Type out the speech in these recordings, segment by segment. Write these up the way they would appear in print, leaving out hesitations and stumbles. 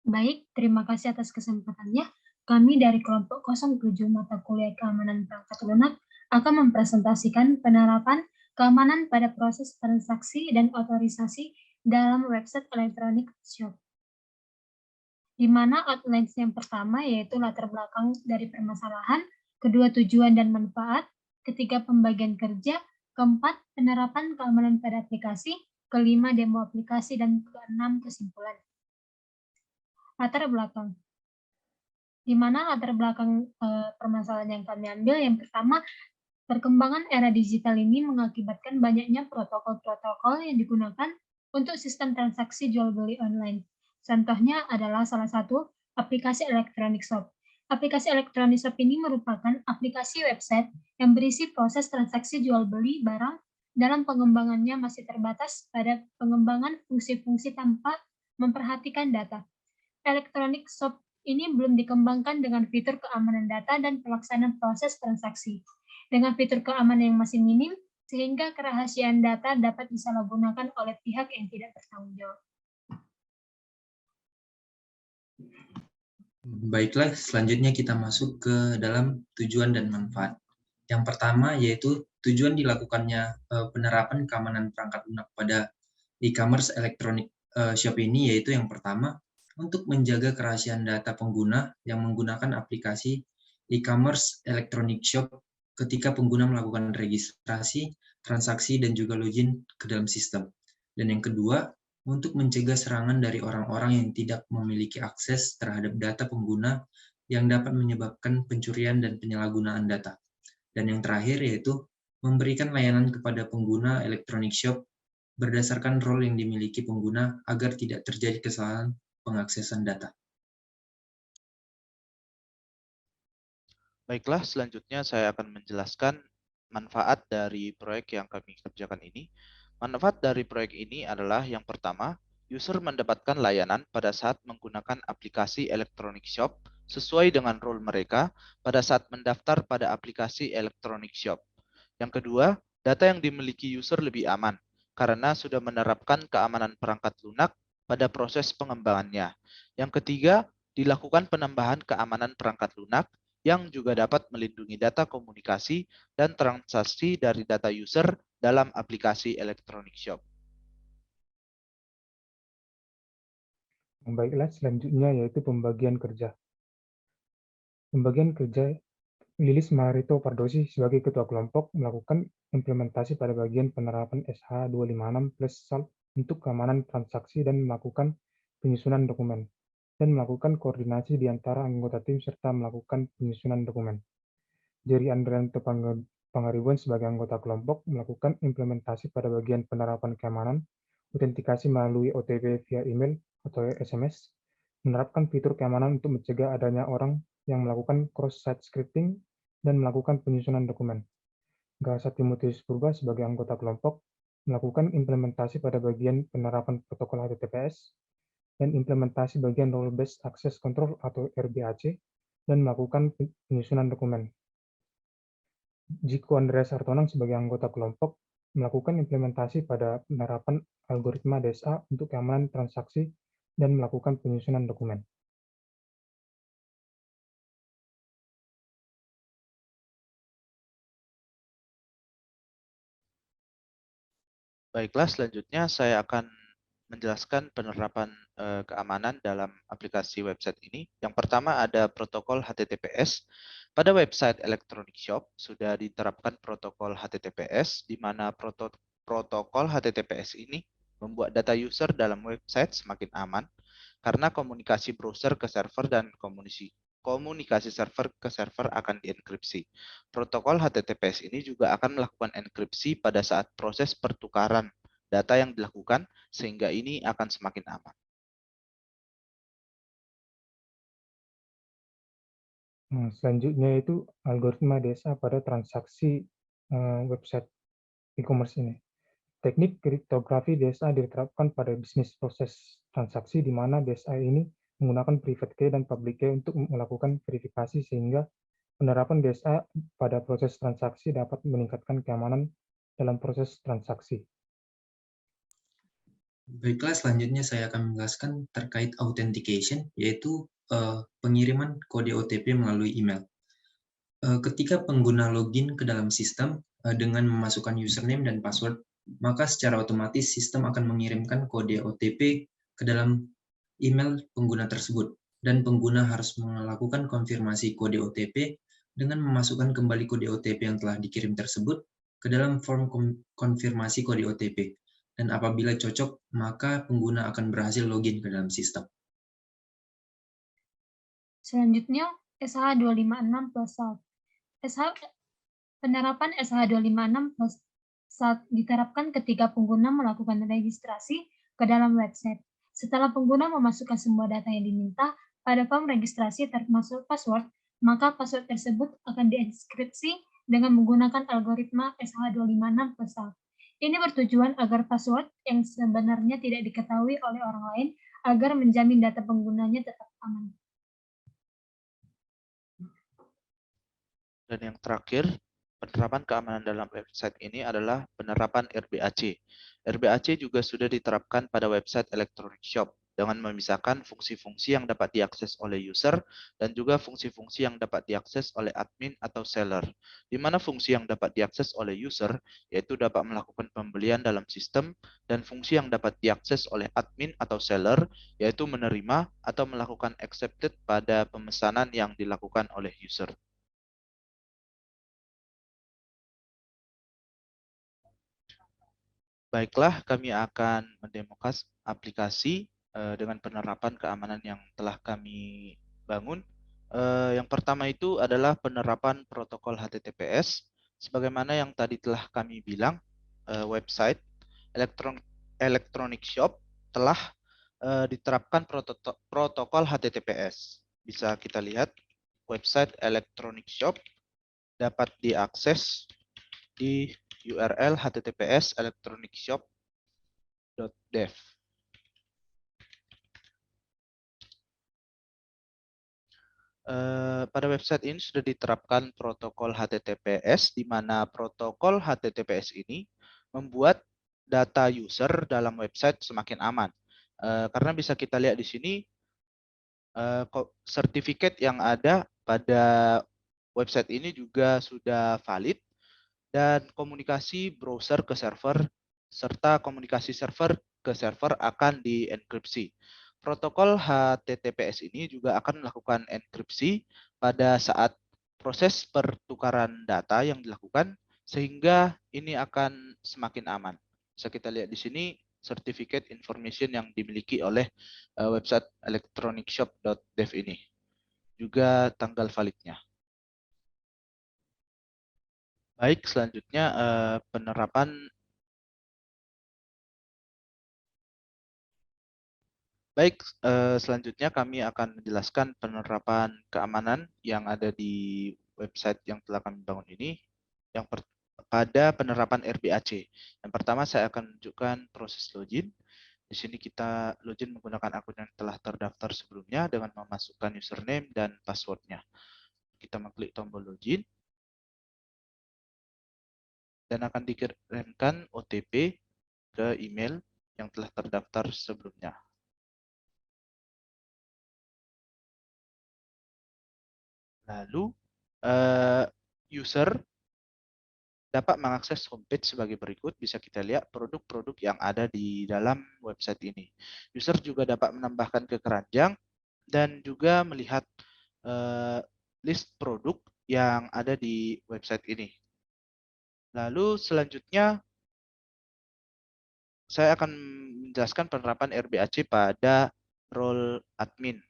Baik, terima kasih atas kesempatannya. Kami dari kelompok 07 mata kuliah keamanan perangkat lunak akan mempresentasikan penerapan keamanan pada proses transaksi dan otorisasi dalam website elektronik shop. Di mana outlines yang pertama yaitu latar belakang dari permasalahan, kedua tujuan dan manfaat, ketiga pembagian kerja, keempat penerapan keamanan pada aplikasi, kelima demo aplikasi, dan keenam kesimpulan. Latar belakang. Di mana latar belakang permasalahan yang kami ambil yang pertama, perkembangan era digital ini mengakibatkan banyaknya protokol-protokol yang digunakan untuk sistem transaksi jual beli online. Contohnya adalah salah satu aplikasi elektronik shop. Aplikasi elektronik shop ini merupakan aplikasi website yang berisi proses transaksi jual beli barang. Dalam pengembangannya masih terbatas pada pengembangan fungsi-fungsi tanpa memperhatikan data. Elektronik shop ini belum dikembangkan dengan fitur keamanan data dan pelaksanaan proses transaksi. Dengan fitur keamanan yang masih minim, sehingga kerahasiaan data dapat disalahgunakan oleh pihak yang tidak bertanggung jawab. Baiklah, selanjutnya kita masuk ke dalam tujuan dan manfaat. Yang pertama yaitu tujuan dilakukannya penerapan keamanan perangkat lunak pada e-commerce elektronik shop ini, yaitu yang pertama untuk menjaga kerahasiaan data pengguna yang menggunakan aplikasi e-commerce elektronik shop ketika pengguna melakukan registrasi, transaksi, dan juga login ke dalam sistem. Dan yang kedua, untuk mencegah serangan dari orang-orang yang tidak memiliki akses terhadap data pengguna yang dapat menyebabkan pencurian dan penyalahgunaan data. Dan yang terakhir yaitu memberikan layanan kepada pengguna elektronik shop berdasarkan role yang dimiliki pengguna agar tidak terjadi kesalahan pengaksesan data. Baiklah, selanjutnya saya akan menjelaskan manfaat dari proyek yang kami kerjakan ini. Manfaat dari proyek ini adalah yang pertama, user mendapatkan layanan pada saat menggunakan aplikasi elektronik shop sesuai dengan role mereka pada saat mendaftar pada aplikasi elektronik shop. Yang kedua, data yang dimiliki user lebih aman karena sudah menerapkan keamanan perangkat lunak pada proses pengembangannya. Yang ketiga, dilakukan penambahan keamanan perangkat lunak yang juga dapat melindungi data komunikasi dan transaksi dari data user dalam aplikasi elektronik shop. Baiklah, selanjutnya yaitu pembagian kerja. Pembagian kerja, Lilis Marito Pardosi sebagai Ketua Kelompok melakukan implementasi pada bagian penerapan SH 256 plus SALT untuk keamanan transaksi dan melakukan penyusunan dokumen, dan melakukan koordinasi di antara anggota tim serta melakukan penyusunan dokumen. Jerry Andrianto Pangaribuan sebagai anggota kelompok melakukan implementasi pada bagian penerapan keamanan, autentikasi melalui OTP via email atau SMS, menerapkan fitur keamanan untuk mencegah adanya orang yang melakukan cross-site scripting, dan melakukan penyusunan dokumen. Gasa Timotius Purba sebagai anggota kelompok melakukan implementasi pada bagian penerapan protokol HTTPS dan implementasi bagian Role Based Access Control atau RBAC, dan melakukan penyusunan dokumen. Jiko Andreas Hartonang sebagai anggota kelompok melakukan implementasi pada penerapan algoritma DSA untuk keamanan transaksi dan melakukan penyusunan dokumen. Baiklah, selanjutnya saya akan menjelaskan penerapan keamanan dalam aplikasi website ini. Yang pertama ada protokol HTTPS. Pada website elektronik shop sudah diterapkan protokol HTTPS, di mana protokol HTTPS ini membuat data user dalam website semakin aman karena komunikasi browser ke server dan komunikasi server ke server akan dienkripsi. Protokol HTTPS ini juga akan melakukan enkripsi pada saat proses pertukaran data yang dilakukan, sehingga ini akan semakin aman. Selanjutnya itu algoritma DSA pada transaksi website e-commerce ini. Teknik kriptografi DSA diterapkan pada bisnis proses transaksi di mana DSA ini menggunakan private key dan public key untuk melakukan verifikasi, sehingga penerapan DSA pada proses transaksi dapat meningkatkan keamanan dalam proses transaksi. Baiklah, selanjutnya saya akan menjelaskan terkait authentication, yaitu pengiriman kode OTP melalui email. Ketika pengguna login ke dalam sistem dengan memasukkan username dan password, maka secara otomatis sistem akan mengirimkan kode OTP ke dalam email pengguna tersebut, dan pengguna harus melakukan konfirmasi kode OTP dengan memasukkan kembali kode OTP yang telah dikirim tersebut ke dalam form konfirmasi kode OTP. Dan apabila cocok, maka pengguna akan berhasil login ke dalam sistem. Selanjutnya, SH 256 plus SAT. Penerapan SH 256 plus SAT diterapkan ketika pengguna melakukan registrasi ke dalam website. Setelah pengguna memasukkan semua data yang diminta pada form registrasi termasuk password, maka password tersebut akan dienkripsi dengan menggunakan algoritma SH 256 plus SAT. Ini bertujuan agar password yang sebenarnya tidak diketahui oleh orang lain agar menjamin data penggunanya tetap aman. Dan yang terakhir, penerapan keamanan dalam website ini adalah penerapan RBAC. RBAC juga sudah diterapkan pada website Electronic Shop dengan memisahkan fungsi-fungsi yang dapat diakses oleh user dan juga fungsi-fungsi yang dapat diakses oleh admin atau seller. Di mana fungsi yang dapat diakses oleh user yaitu dapat melakukan pembelian dalam sistem, dan fungsi yang dapat diakses oleh admin atau seller yaitu menerima atau melakukan accepted pada pemesanan yang dilakukan oleh user. Baiklah, kami akan mendemokan aplikasi dengan penerapan keamanan yang telah kami bangun. Yang pertama itu adalah penerapan protokol HTTPS. Sebagaimana yang tadi telah kami bilang, website Electronic Shop telah diterapkan protokol HTTPS. Bisa kita lihat, website Electronic Shop dapat diakses di URL https electronicshop.dev. Pada website ini sudah diterapkan protokol HTTPS, di mana protokol HTTPS ini membuat data user dalam website semakin aman. Karena bisa kita lihat di sini, sertifikat yang ada pada website ini juga sudah valid, dan komunikasi browser ke server serta komunikasi server ke server akan dienkripsi. Protokol HTTPS ini juga akan melakukan enkripsi pada saat proses pertukaran data yang dilakukan, sehingga ini akan semakin aman. Bisa kita lihat di sini certificate information yang dimiliki oleh website electronicshop.dev ini, juga tanggal validnya. Baik, selanjutnya penerapan. Baik, selanjutnya kami akan menjelaskan penerapan keamanan yang ada di website yang telah kami bangun ini. Pada penerapan RBAC. Yang pertama saya akan menunjukkan proses login. Di sini kita login menggunakan akun yang telah terdaftar sebelumnya dengan memasukkan username dan passwordnya. Kita mengklik tombol login, dan akan dikirimkan OTP ke email yang telah terdaftar sebelumnya. Lalu user dapat mengakses homepage sebagai berikut. Bisa kita lihat produk-produk yang ada di dalam website ini. User juga dapat menambahkan ke keranjang dan juga melihat list produk yang ada di website ini. Lalu selanjutnya saya akan menjelaskan penerapan RBAC pada role admin.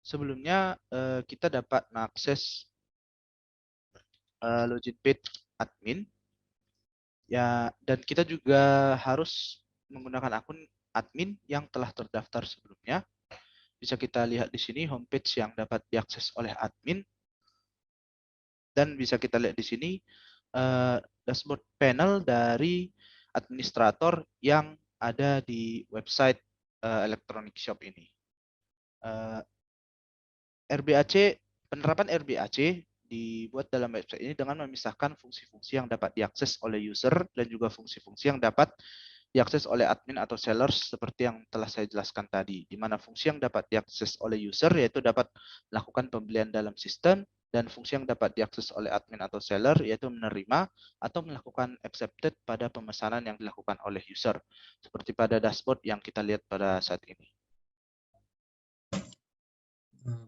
Sebelumnya kita dapat mengakses login page admin ya, dan kita juga harus menggunakan akun admin yang telah terdaftar sebelumnya. Bisa kita lihat di sini homepage yang dapat diakses oleh admin, dan bisa kita lihat di sini dashboard panel dari administrator yang ada di website Electronic Shop ini. Penerapan RBAC dibuat dalam website ini dengan memisahkan fungsi-fungsi yang dapat diakses oleh user dan juga fungsi-fungsi yang dapat diakses oleh admin atau seller seperti yang telah saya jelaskan tadi, di mana fungsi yang dapat diakses oleh user yaitu dapat melakukan pembelian dalam sistem, dan fungsi yang dapat diakses oleh admin atau seller yaitu menerima atau melakukan accepted pada pemesanan yang dilakukan oleh user, seperti pada dashboard yang kita lihat pada saat ini.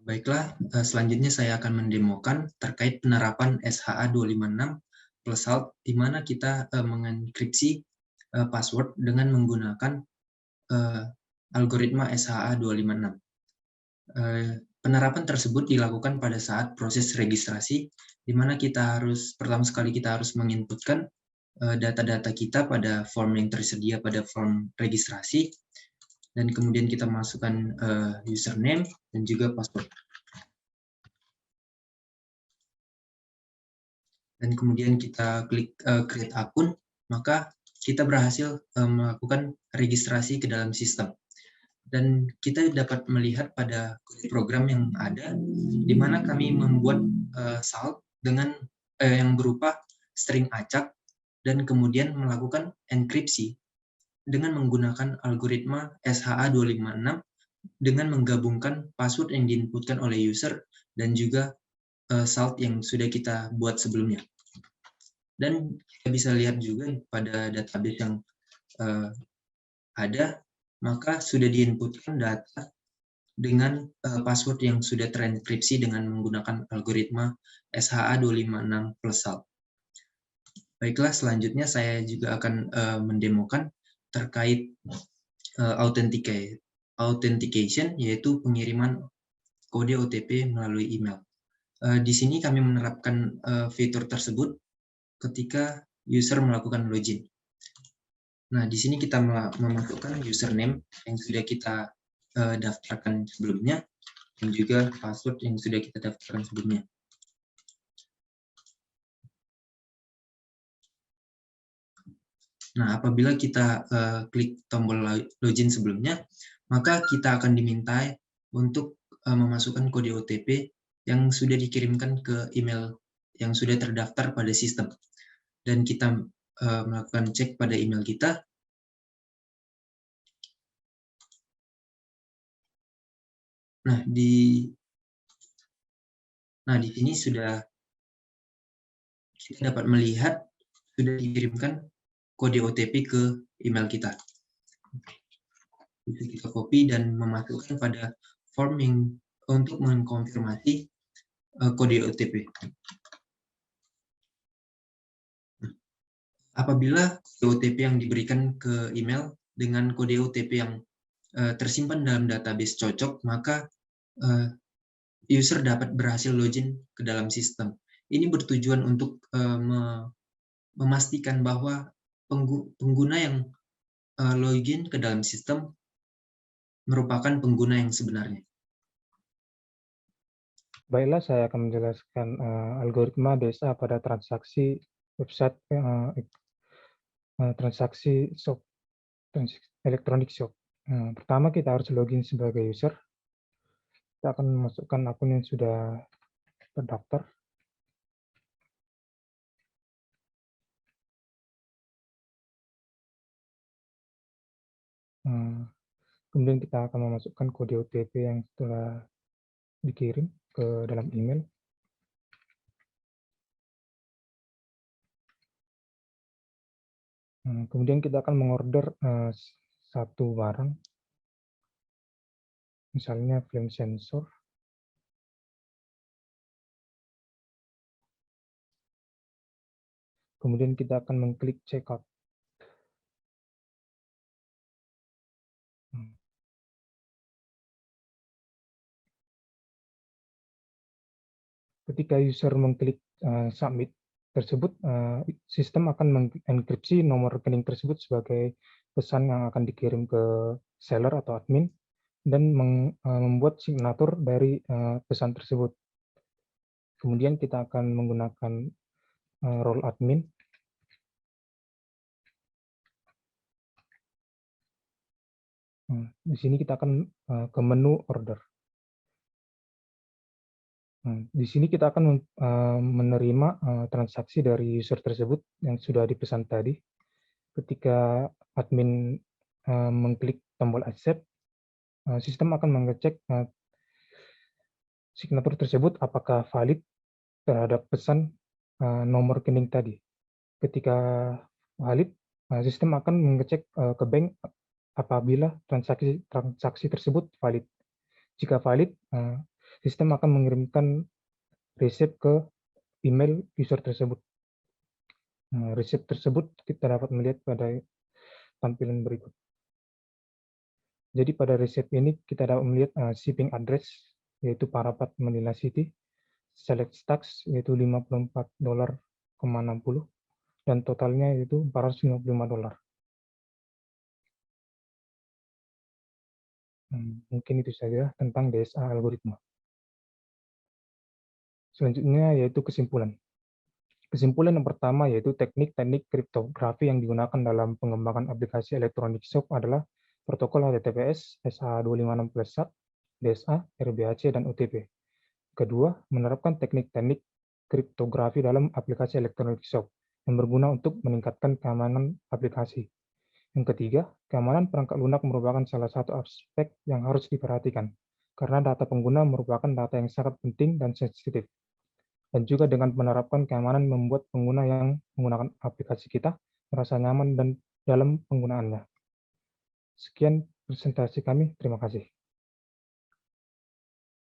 Baiklah, selanjutnya saya akan mendemokan terkait penerapan SHA 256 plus SALT, di mana kita mengenkripsi password dengan menggunakan algoritma SHA 256. Penerapan tersebut dilakukan pada saat proses registrasi, di mana pertama sekali kita harus menginputkan data-data kita pada form yang tersedia pada form registrasi, dan kemudian kita masukkan username dan juga password. Dan kemudian kita klik create akun, maka kita berhasil melakukan registrasi ke dalam sistem. Dan kita dapat melihat pada program yang ada, di mana kami membuat SALT dengan yang berupa string acak, dan kemudian melakukan enkripsi dengan menggunakan algoritma SHA 256 dengan menggabungkan password yang diinputkan oleh user dan juga SALT yang sudah kita buat sebelumnya. Dan kita bisa lihat juga pada database yang ada, maka sudah diinputkan data dengan password yang sudah terenkripsi dengan menggunakan algoritma SHA 256 plus SALT. Baiklah, selanjutnya saya juga akan mendemokan terkait authentication, yaitu pengiriman kode OTP melalui email. Di sini kami menerapkan fitur tersebut ketika user melakukan login. Nah, di sini kita memasukkan username yang sudah kita daftarkan sebelumnya, dan juga password yang sudah kita daftarkan sebelumnya. Nah, apabila kita klik tombol login sebelumnya, maka kita akan dimintai untuk memasukkan kode OTP yang sudah dikirimkan ke email yang sudah terdaftar pada sistem. Dan kita melakukan cek pada email kita. Nah, di sini sudah kita dapat melihat sudah dikirimkan kode OTP ke email kita. Bisa kita copy dan memasukkan pada form yang untuk mengkonfirmasi kode OTP. Apabila kode OTP yang diberikan ke email dengan kode OTP yang tersimpan dalam database cocok, maka user dapat berhasil login ke dalam sistem. Ini bertujuan untuk memastikan bahwa pengguna yang login ke dalam sistem merupakan pengguna yang sebenarnya. Baiklah, saya akan menjelaskan algoritma DSA pada transaksi website transaksi shop, elektronik shop. Pertama, kita harus login sebagai user. Kita akan memasukkan akun yang sudah terdaftar. Kemudian kita akan memasukkan kode OTP yang telah dikirim ke dalam email. Kemudian kita akan mengorder satu barang, misalnya film sensor. Kemudian kita akan mengklik checkout. Ketika user mengklik submit tersebut, sistem akan mengenkripsi nomor rekening tersebut sebagai pesan yang akan dikirim ke seller atau admin, dan membuat signatur dari pesan tersebut. Kemudian kita akan menggunakan role admin. Di sini kita akan ke menu order. Di sini kita akan menerima transaksi dari user tersebut yang sudah dipesan tadi. Ketika admin mengklik tombol accept, sistem akan mengecek signatur tersebut apakah valid terhadap pesan nomor rekening tadi. Ketika valid, sistem akan mengecek ke bank apabila transaksi tersebut valid. Jika valid, sistem akan mengirimkan resep ke email user tersebut. Resep tersebut kita dapat melihat pada tampilan berikut. Jadi pada resep ini kita dapat melihat shipping address, yaitu Parapat Manila City, select tax, yaitu $54,60, dan totalnya yaitu $455. Mungkin itu saja tentang DSA algoritma. Selanjutnya yaitu kesimpulan. Kesimpulan yang pertama yaitu teknik-teknik kriptografi yang digunakan dalam pengembangan aplikasi elektronik shop adalah protokol HTTPS, SH256+1, DSA, RBAC, dan OTP. Kedua, menerapkan teknik-teknik kriptografi dalam aplikasi elektronik shop yang berguna untuk meningkatkan keamanan aplikasi. Yang ketiga, keamanan perangkat lunak merupakan salah satu aspek yang harus diperhatikan, karena data pengguna merupakan data yang sangat penting dan sensitif. Dan juga dengan menerapkan keamanan membuat pengguna yang menggunakan aplikasi kita merasa nyaman dan dalam penggunaannya. Sekian presentasi kami, terima kasih.